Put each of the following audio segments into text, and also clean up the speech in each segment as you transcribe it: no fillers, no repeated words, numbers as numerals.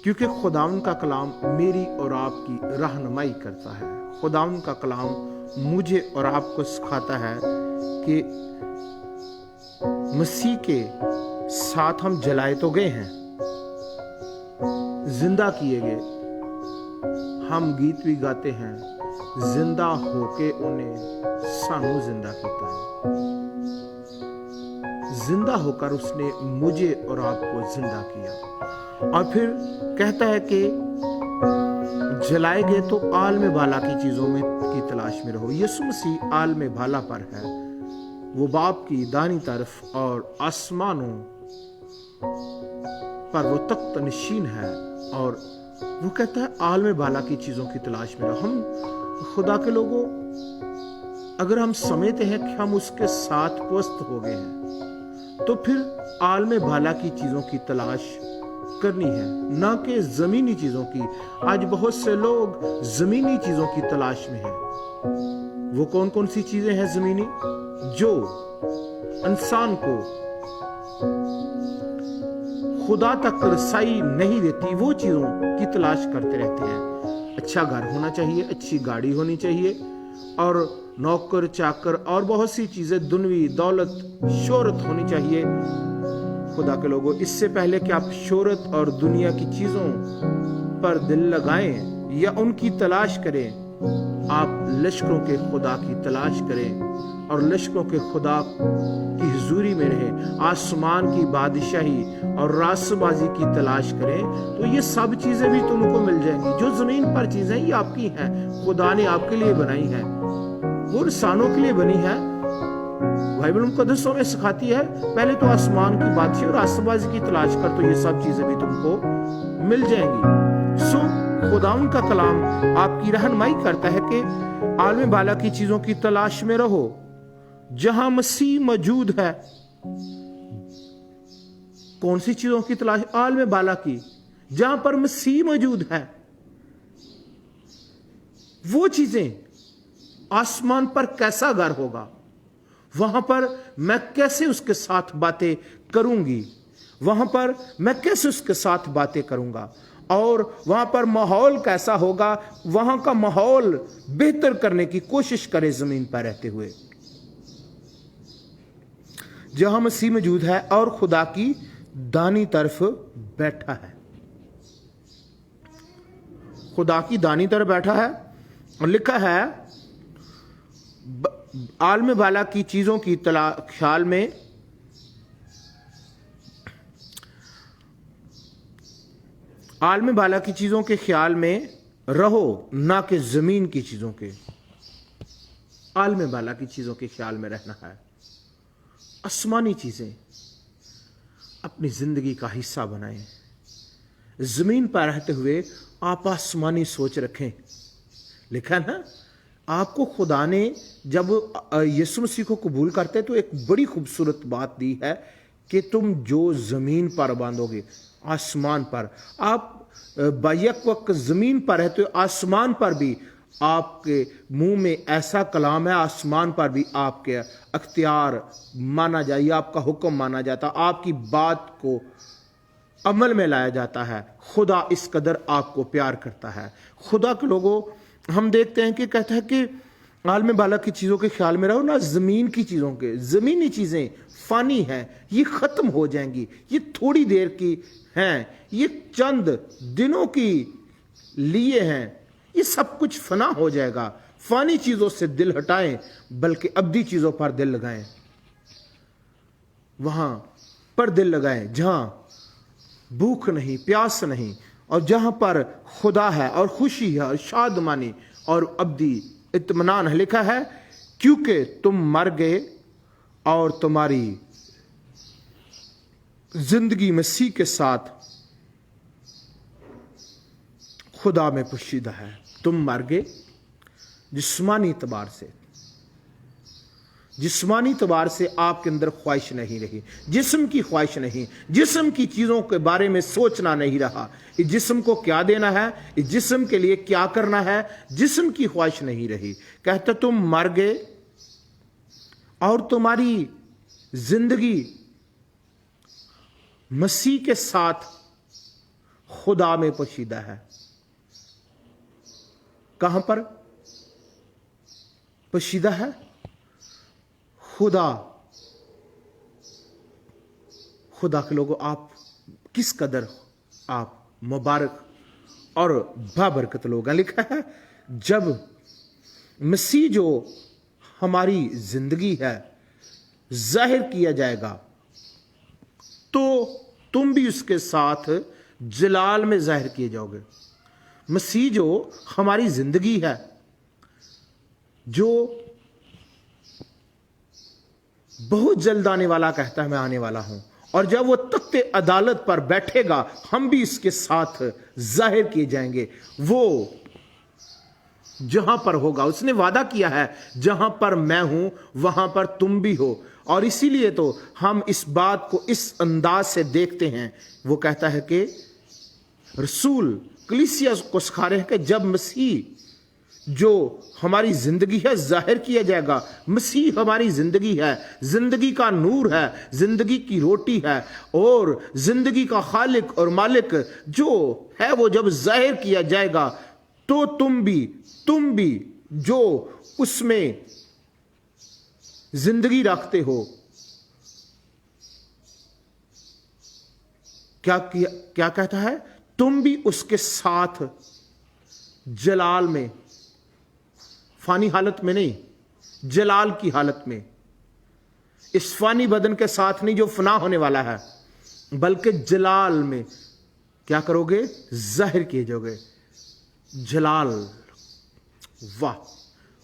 کیونکہ خداوند کا کلام میری اور آپ کی رہنمائی کرتا ہے. خداوند کا کلام مجھے اور آپ کو سکھاتا ہے کہ مسیح کے ساتھ ہم جلائے تو گئے ہیں, زندہ کیے گئے, ہم گیت بھی گاتے ہیں, زندہ ہو کے انہیں سانو زندہ کیتا ہے. زندہ ہو کر اس نے مجھے اور آپ کو زندہ کیا. اور پھر کہتا ہے کہ جلائے گئے تو عالم بالا کی چیزوں میں کی تلاش میں رہو. یسوع مسیح عالم بالا پر ہے, وہ باپ کی دائیں طرف اور آسمانوں پر وہ تخت نشین ہے, اور وہ کہتا ہے عالم بالا کی چیزوں کی تلاش میں رہو. ہم خدا کے لوگوں, اگر ہم سمجھتے ہیں کہ ہم اس کے ساتھ پست ہو گئے ہیں, تو پھر عالم بالا کی چیزوں کی تلاش کرنی ہے, نہ کہ زمینی چیزوں کی. آج بہت سے لوگ زمینی چیزوں کی تلاش میں ہیں. وہ کون کون سی چیزیں ہیں زمینی جو انسان کو خدا تک رسائی نہیں دیتی؟ وہ چیزوں کی تلاش کرتے رہتے ہیں. اچھا گھر ہونا چاہیے, اچھی گاڑی ہونی چاہیے, اور نوکر چاکر اور بہت سی چیزیں, دنوی دولت, شہرت ہونی چاہیے. خدا کے لوگوں, اس سے پہلے کہ آپ شہرت اور دنیا کی چیزوں پر دل لگائیں یا ان کی تلاش کریں, آپ لشکروں کے خدا کی تلاش کریں اور لشکروں کے خدا کی حضوری میں رہیں. آسمان کی بادشاہی اور راست بازی کی تلاش کریں, تو یہ سب چیزیں بھی تم کو مل جائیں گی. جو زمین پر چیزیں یہ آپ کی ہیں, خدا نے آپ کے لیے بنائی ہیں, وہ انسانوں کے لیے بنی ہے. بائبل مقدسوں میں سکھاتی ہے پہلے تو آسمان کی بادشاہی اور راست بازی کی تلاش کر, تو یہ سب چیزیں بھی تم کو مل جائیں گی. سو خداوند کا کلام آپ کی رہنمائی کرتا ہے کہ عالم بالا کی چیزوں کی تلاش میں رہو جہاں مسیح موجود ہے. کون سی چیزوں کی تلاش؟ عالم بالا کی, جہاں پر مسیح موجود ہے. وہ چیزیں, آسمان پر کیسا گھر ہوگا, وہاں پر میں کیسے اس کے ساتھ باتیں کروں گی, وہاں پر میں کیسے اس کے ساتھ باتیں کروں گا, اور وہاں پر ماحول کیسا ہوگا. وہاں کا ماحول بہتر کرنے کی کوشش کرے زمین پر رہتے ہوئے, جہاں مسیح موجود ہے اور خدا کی دانی طرف بیٹھا ہے. خدا کی دانی طرف بیٹھا ہے, اور لکھا ہے عالم بالا کی چیزوں کی خیال میں عالم بالا کی چیزوں کے خیال میں رہو, نہ کہ زمین کی چیزوں کے. عالم بالا کی چیزوں کے خیال میں رہنا ہے. آسمانی چیزیں اپنی زندگی کا حصہ بنائیں. زمین پر رہتے ہوئے آپ آسمانی سوچ رکھیں. لکھا نا, آپ کو خدا نے جب یسوع مسیح کو قبول کرتے تو ایک بڑی خوبصورت بات دی ہے کہ تم جو زمین پر باندھو گے آسمان پر. آپ بیک وقت زمین پر رہتے ہو, آسمان پر بھی آپ کے منہ میں ایسا کلام ہے, آسمان پر بھی آپ کے اختیار مانا جائے, یا آپ کا حکم مانا جاتا, آپ کی بات کو عمل میں لایا جاتا ہے. خدا اس قدر آپ کو پیار کرتا ہے. خدا کے لوگوں, ہم دیکھتے ہیں کہ کہتا ہے کہ عالم بالا کی چیزوں کے خیال میں رہو, نہ زمین کی چیزوں کے. زمینی چیزیں فانی ہیں, یہ ختم ہو جائیں گی, یہ تھوڑی دیر کی ہیں, یہ چند دنوں کی لیے ہیں, یہ سب کچھ فنا ہو جائے گا. فانی چیزوں سے دل ہٹائیں, بلکہ ابدی چیزوں پر دل لگائیں. وہاں پر دل لگائیں جہاں بھوک نہیں, پیاس نہیں, اور جہاں پر خدا ہے اور خوشی ہے اور شادمانی اور ابدی اطمینان ہے. لکھا ہے کیونکہ تم مر گئے اور تمہاری زندگی مسیح کے ساتھ خدا میں پوشیدہ ہے. تم مر گئے جسمانی اعتبار سے. جسمانی اعتبار سے آپ کے اندر خواہش نہیں رہی, جسم کی خواہش نہیں, جسم کی چیزوں کے بارے میں سوچنا نہیں رہا. اس جسم کو کیا دینا ہے, اس جسم کے لیے کیا کرنا ہے, جسم کی خواہش نہیں رہی. کہتا تم مر گئے اور تمہاری زندگی مسیح کے ساتھ खुदा में पोशीदा है। कहां पर पोशीदा है? खुदा के लोगों, आप किस कदर आप मुबारक और बाबरकत लोग हैं। लिखा है जब मसीह जो हमारी जिंदगी है जाहिर किया जाएगा तो तुम भी उसके साथ जलाल में जाहिर किए जाओगे। मसीह जो हमारी जिंदगी है, जो बहुत जल्द आने वाला कहता है मैं आने वाला हूं, और जब वो तख्ते अदालत पर बैठेगा हम भी इसके साथ जाहिर किए जाएंगे। वो जहां पर होगा, उसने वादा किया है जहां पर मैं हूं वहां पर तुम भी हो। और इसीलिए तो हम इस बात को इस अंदाज से देखते हैं। वो कहता है कि रसूल कलीसिया को सिखा रहे हैं कि जब मसीह जो हमारी जिंदगी है जाहिर किया जाएगा, मसीह हमारी जिंदगी है, जिंदगी का नूर है, जिंदगी की रोटी है, और जिंदगी का खालिक और मालिक जो है वो जब जाहिर किया जाएगा तो तुम भी जो उसमें जिंदगी रखते हो, क्या कहता है? तुम भी उसके साथ जलाल में, फानी हालत में नहीं, जलाल की हालत में, इस फानी बदन के साथ नहीं जो फना होने वाला है, बल्कि जलाल में क्या करोगे? जाहिर किए जाओगे। जलाल, वाह,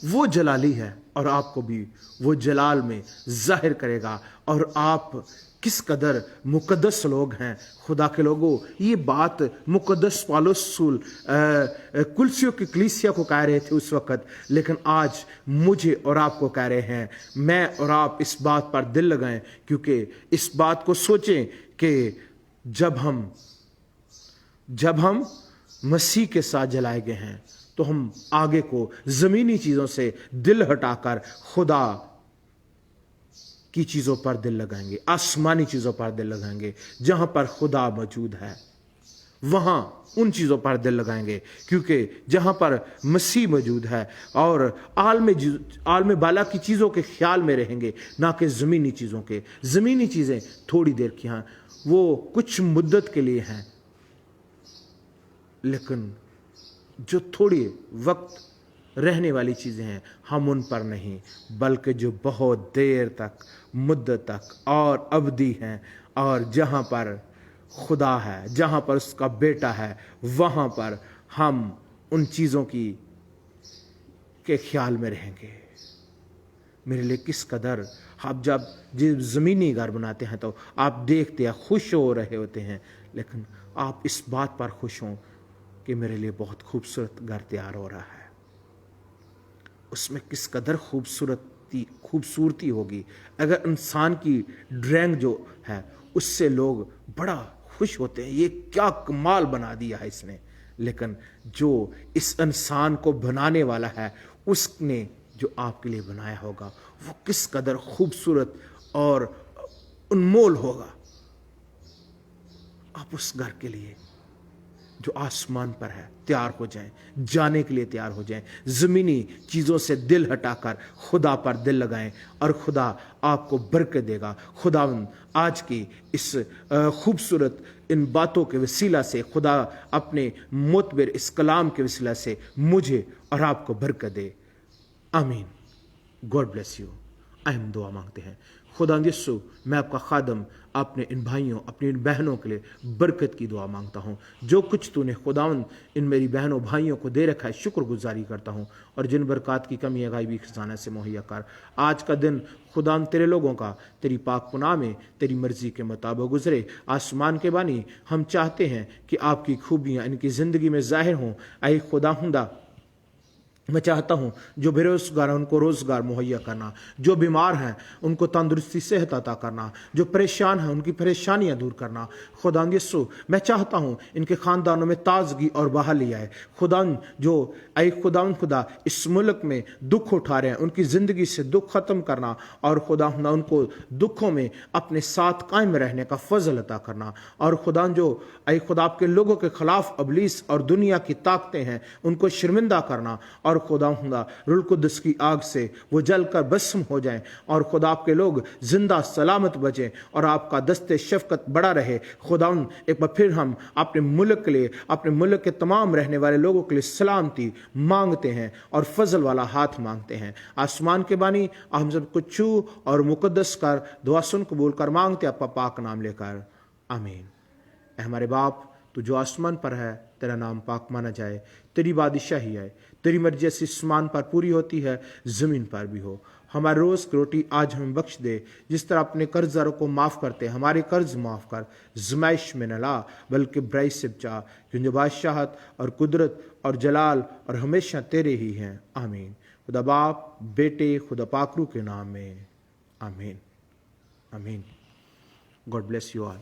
वो जलाली है और आपको भी वो जलाल में जाहिर करेगा। और आप किस कदर मुकद्दस लोग हैं खुदा के लोगों। ये बात मुकद्दस पौलुस कुलसियों की कलीसिया को कह रहे थे उस वक़्त, लेकिन आज मुझे और आपको कह रहे हैं। मैं और आप इस बात पर दिल लगाएं, क्योंकि इस बात को सोचें कि जब हम मसीह के साथ जलाए गए हैं तो हम आगे को ज़मीनी चीज़ों से दिल हटाकर खुदा की चीज़ों पर दिल लगाएंगे, आसमानी चीज़ों पर दिल लगाएंगे। जहां पर खुदा मौजूद है वहां उन चीज़ों पर दिल लगाएंगे, क्योंकि जहां पर मसीह मौजूद है और आलम बाला की चीज़ों के ख्याल में रहेंगे, ना कि ज़मीनी चीज़ों के। ज़मीनी चीज़ें थोड़ी देर की हैं, वो कुछ मुद्दत के लिए हैं, लेकिन जो थोड़ी वक्त रहने वाली चीज़ें हैं हम उन पर नहीं, बल्कि जो बहुत देर तक, मुद्दत तक और अवधि हैं, और जहाँ पर खुदा है, जहाँ पर उसका बेटा है, वहाँ पर हम उन चीज़ों के ख्याल में रहेंगे। मेरे लिए किस कदर आप जब ज़मीनी घर बनाते हैं तो आप देखते हैं, खुश हो रहे होते हैं, लेकिन आप इस बात पर खुश हों कि मेरे लिए बहुत खूबसूरत घर तैयार हो रहा है। उसमें किस कदर खूबसूरती होगी। अगर इंसान की ड्राइंग जो है उससे लोग बड़ा खुश होते हैं, ये क्या कमाल बना दिया है इसने, लेकिन जो इस इंसान को बनाने वाला है उसने जो आपके लिए बनाया होगा वो किस कदर खूबसूरत और अनमोल होगा। आप उस घर के लिए जो आसमान पर है तैयार हो जाएं, जाने के लिए तैयार हो जाएं। ज़मीनी चीज़ों से दिल हटाकर खुदा पर दिल लगाएं और खुदा आपको बरकत देगा। खुदा आज की इस खूबसूरत इन बातों के वसीला से खुदा अपने मुतबिर इस कलाम के वसीला से मुझे और आपको बरकत दे। आमीन। God bless you. अहम दुआ मांगते हैं। खुदा यीशु, मैं आपका खादम अपने इन भाइयों, अपनी इन बहनों के लिए बरकत की दुआ मांगता हूँ। जो कुछ तूने खुदावंद इन मेरी बहनों भाइयों को दे रखा है, शुक्रगुजारी करता हूँ, और जिन बरकत की कमी है गायबी खजाना से मुहैया कर। आज का दिन खुदावंद तेरे लोगों का तेरी पाक पुनाह में तेरी मर्जी के मुताबिक गुजरे। आसमान के बानी, हम चाहते हैं कि आपकी खूबियाँ इनकी ज़िंदगी में ज़ाहिर हों। ऐ खुदाहुंदा, मैं चाहता हूँ जो बेरोजगार हैं उनको रोजगार मुहैया करना, जो बीमार हैं उनको तंदुरुस्ती सेहत अता करना, जो परेशान हैं उनकी परेशानियां दूर करना। खुदा यीशु मैं चाहता हूँ इनके खानदानों में ताजगी और बहाली आए। खुदा जो खुदा इस मुल्क में दुख उठा रहे हैं उनकी जिंदगी से दुख खत्म करना और खुदा उनको दुखों में अपने साथ कायम रहने का फजल अता करना। और खुदा जो खुदा आपके लोगों के खिलाफ अबलीस और दुनिया की ताकतें हैं उनको शर्मिंदा करना और खुदा रुल कुद्दस की आग से वो जल कर भस्म हो जाएं और खुदा आपके लोग जिंदा सलामत बचें और आपका दस्ते शफकत बड़ा रहे। खुदा एक बार फिर हम अपने मुल्क के लिए, अपने मुल्क के तमाम रहने वाले लोगों के लिए सलामती मांगते हैं और फजल वाला हाथ मांगते हैं। आसमान के बानी हम सबको छू और मुकद्दस कर दुआ सुन कबूल कर मांगते आपका पाक नाम लेकर, आमीन। ऐ हमारे बाप तू जो आसमान पर है, तेरा नाम पाक माना जाए, तेरी बादशाही आए, तेरी मर्जी ऐसी आसमान पर पूरी होती है ज़मीन पर भी हो। हमारे रोज़ की रोटी आज हमें बख्श दे, जिस तरह अपने कर्जदारों को माफ़ करते हमारे कर्ज माफ़ कर। ज़माइश में न ला बल्कि बुराई से बचा, क्योंकि बादशाहत और कुदरत और जलाल और हमेशा तेरे ही हैं, आमीन। खुदा बाप, बेटे, खुदा पाकरू के नाम में, आमीन, आमीन। God bless you all.